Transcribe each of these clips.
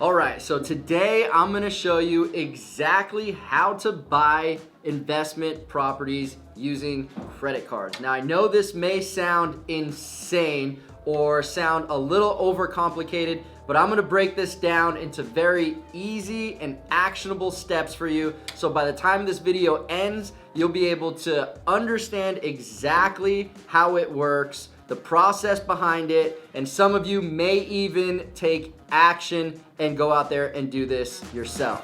All right, so today I'm gonna show you exactly how to buy investment properties using credit cards. Now I know this may sound insane or sound a little overcomplicated, but I'm gonna break this down into very easy and actionable steps for you. So by the time this video ends, you'll be able to understand exactly how it works, the process behind it, and some of you may even take action and go out there and do this yourself.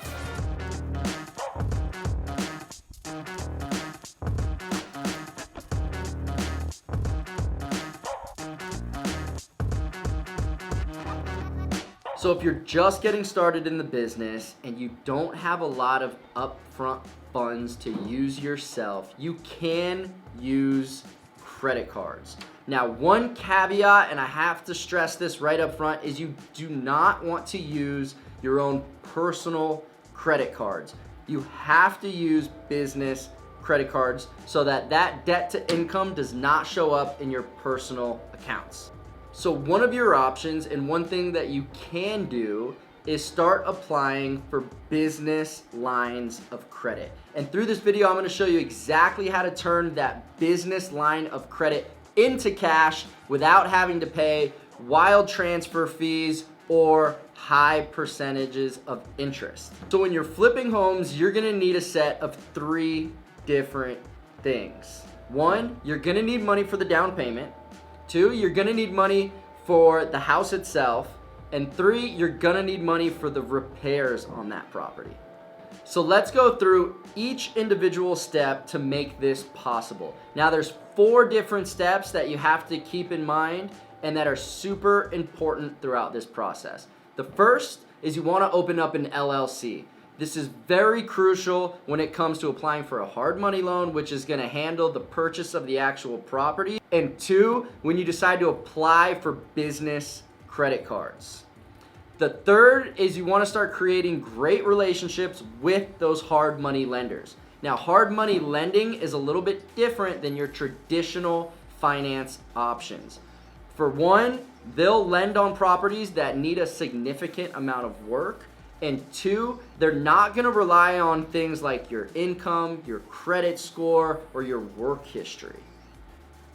So if you're just getting started in the business and you don't have a lot of upfront funds to use yourself, you can use credit cards. Now, one caveat, and I have to stress this right up front, is you do not want to use your own personal credit cards. You have to use business credit cards so that debt to income does not show up in your personal accounts. So one of your options, and one thing that you can do, is start applying for business lines of credit. And through this video, I'm gonna show you exactly how to turn that business line of credit into cash without having to pay wild transfer fees or high percentages of interest. So when you're flipping homes, you're gonna need a set of 3 different things. 1, you're gonna need money for the down payment. 2, you're gonna need money for the house itself. And 3, you're gonna need money for the repairs on that property. So let's go through each individual step to make this possible. Now there's 4 different steps that you have to keep in mind and that are super important throughout this process. The first is you wanna open up an LLC. This is very crucial when it comes to applying for a hard money loan, which is gonna handle the purchase of the actual property. And 2, when you decide to apply for business credit cards. The third is you want to start creating great relationships with those hard money lenders. Now, hard money lending is a little bit different than your traditional finance options. For one, they'll lend on properties that need a significant amount of work. And 2, they're not going to rely on things like your income, your credit score, or your work history.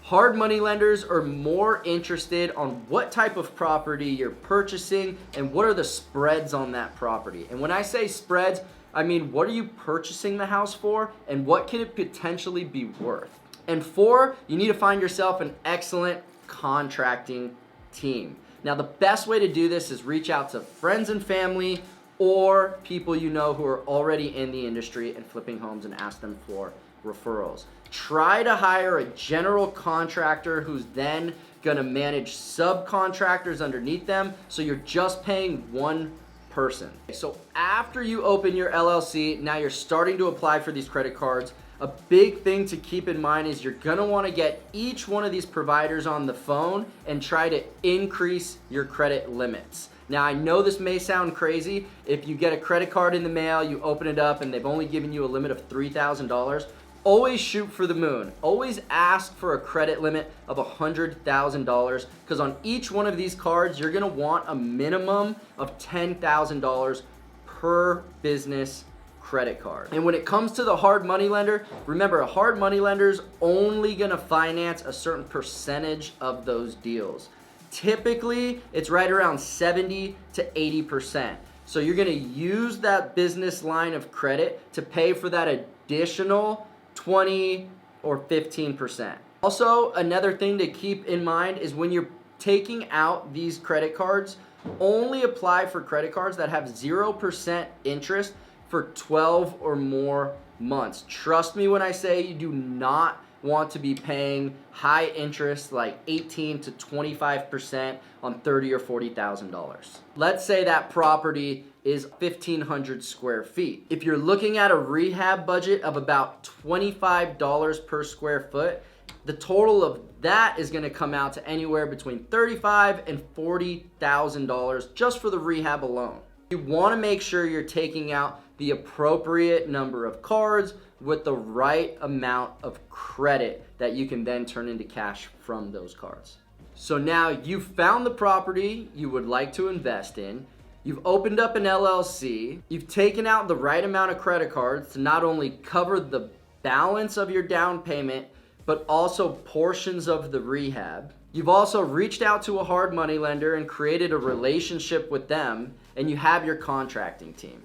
Hard money lenders are more interested on what type of property you're purchasing and what are the spreads on that property. And when I say spreads, I mean what are you purchasing the house for and what can it potentially be worth. And 4, you need to find yourself an excellent contracting team. Now the best way to do this is reach out to friends and family or people you know who are already in the industry and flipping homes and ask them for referrals. Try to hire a general contractor who's then gonna manage subcontractors underneath them, so you're just paying one person. So after you open your LLC, now you're starting to apply for these credit cards. A big thing to keep in mind is you're gonna wanna get each one of these providers on the phone and try to increase your credit limits. Now I know this may sound crazy. If you get a credit card in the mail, you open it up and they've only given you a limit of $3,000, always shoot for the moon. Always ask for a credit limit of $100,000 because on each one of these cards, you're gonna want a minimum of $10,000 per business credit card. And when it comes to the hard money lender, remember a hard money lender's only gonna finance a certain percentage of those deals. Typically, it's right around 70 to 80%. So you're gonna use that business line of credit to pay for that additional 20 or 15%. Also, another thing to keep in mind is when you're taking out these credit cards, only apply for credit cards that have 0% interest for 12 or more months. Trust me when I say you do not want to be paying high interest like 18 to 25% on $30,000 or $40,000. Let's say that property is 1,500 square feet. If you're looking at a rehab budget of about $25 per square foot, the total of that is gonna come out to anywhere between $35,000 and $40,000 just for the rehab alone. You wanna make sure you're taking out the appropriate number of cards with the right amount of credit that you can then turn into cash from those cards. So now you've found the property you would like to invest in. You've opened up an LLC. You've taken out the right amount of credit cards to not only cover the balance of your down payment, but also portions of the rehab. You've also reached out to a hard money lender and created a relationship with them, and you have your contracting team.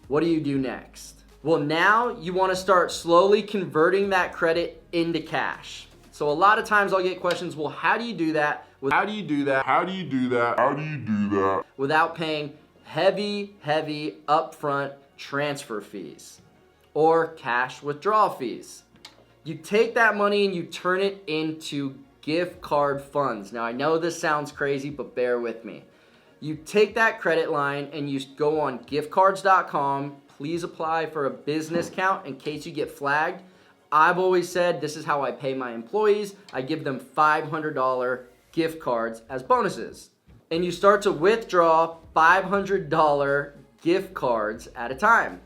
What do you do next? Well, now you want to start slowly converting that credit into cash. So a lot of times I'll get questions, well, how do you do that? How do you do that? How do you do that? How do you do that? Without paying heavy upfront transfer fees or cash withdrawal fees. You take that money and you turn it into gift card funds. Now I know this sounds crazy, but bear with me. You take that credit line and you go on giftcards.com. Please apply for a business account in case you get flagged. I've always said this is how I pay my employees. I give them $500 gift cards as bonuses. And you start to withdraw $500 gift cards at a time.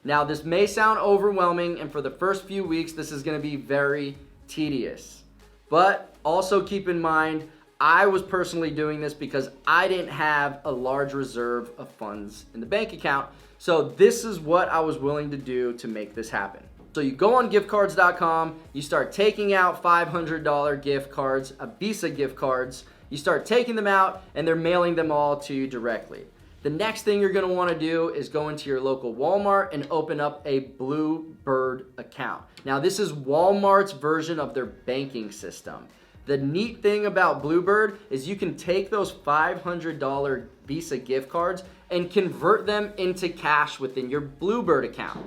Now this may sound overwhelming, and for the first few weeks this is going to be very tedious. But also keep in mind, I was personally doing this because I didn't have a large reserve of funds in the bank account. So this is what I was willing to do to make this happen. So you go on giftcards.com, you start taking out $500 gift cards, Visa gift cards. You start taking them out and they're mailing them all to you directly. The next thing you're going to want to do is go into your local Walmart and open up a Bluebird account. Now this is Walmart's version of their banking system. The neat thing about Bluebird is you can take those $500 Visa gift cards and convert them into cash within your Bluebird account.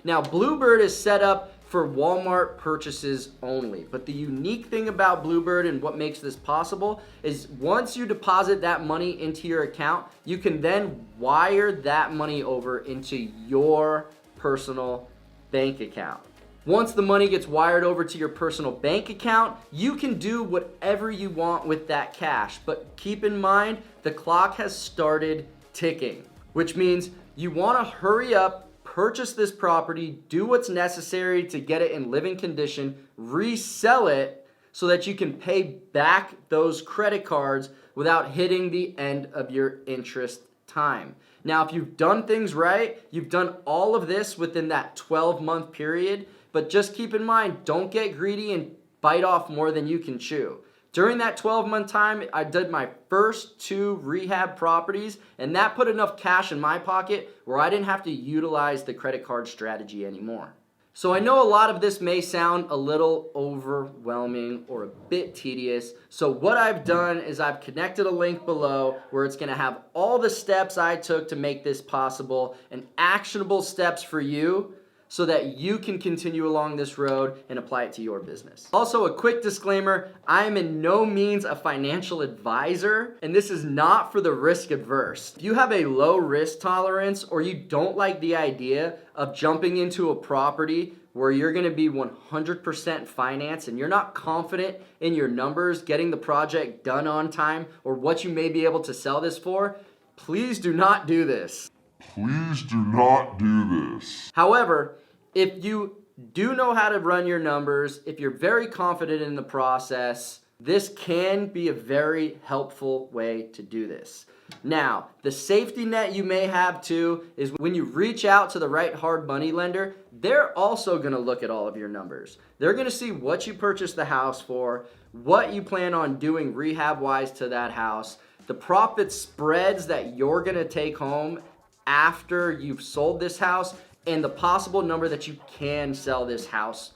Now Bluebird is set up for Walmart purchases only, but the unique thing about Bluebird and what makes this possible is once you deposit that money into your account, you can then wire that money over into your personal bank account. Once the money gets wired over to your personal bank account, you can do whatever you want with that cash, but keep in mind the clock has started ticking, which means you want to hurry up, purchase this property, do what's necessary to get it in living condition, resell it so that you can pay back those credit cards without hitting the end of your interest time. Now, if you've done things right, you've done all of this within that 12-month period, but just keep in mind, don't get greedy and bite off more than you can chew. During that 12-month time, I did my first 2 rehab properties, and that put enough cash in my pocket where I didn't have to utilize the credit card strategy anymore. So I know a lot of this may sound a little overwhelming or a bit tedious. So what I've done is I've connected a link below where it's going to have all the steps I took to make this possible and actionable steps for you, so that you can continue along this road and apply it to your business. Also, a quick disclaimer, I am in no means a financial advisor, and this is not for the risk adverse. If you have a low risk tolerance or you don't like the idea of jumping into a property where you're gonna be 100% financed and you're not confident in your numbers, getting the project done on time, or what you may be able to sell this for, please do not do this. Please do not do this. However, if you do know how to run your numbers, if you're very confident in the process, this can be a very helpful way to do this. Now, the safety net you may have too is when you reach out to the right hard money lender, they're also going to look at all of your numbers. They're going to see what you purchased the house for, what you plan on doing rehab-wise to that house, the profit spreads that you're going to take home after you've sold this house, and the possible number that you can sell this house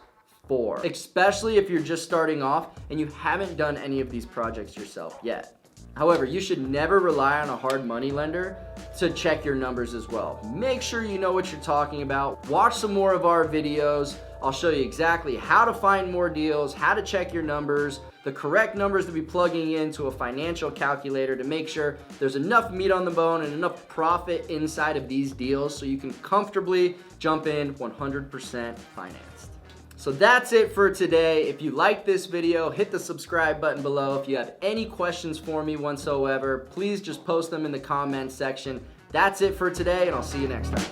for, especially if you're just starting off and you haven't done any of these projects yourself yet. However, you should never rely on a hard money lender to check your numbers as well. Make sure you know what you're talking about. Watch some more of our videos. I'll show you exactly how to find more deals, how to check your numbers, the correct numbers to be plugging into a financial calculator to make sure there's enough meat on the bone and enough profit inside of these deals so you can comfortably jump in 100% financed. So that's it for today. If you like this video, hit the subscribe button below. If you have any questions for me whatsoever, please just post them in the comments section. That's it for today, and I'll see you next time.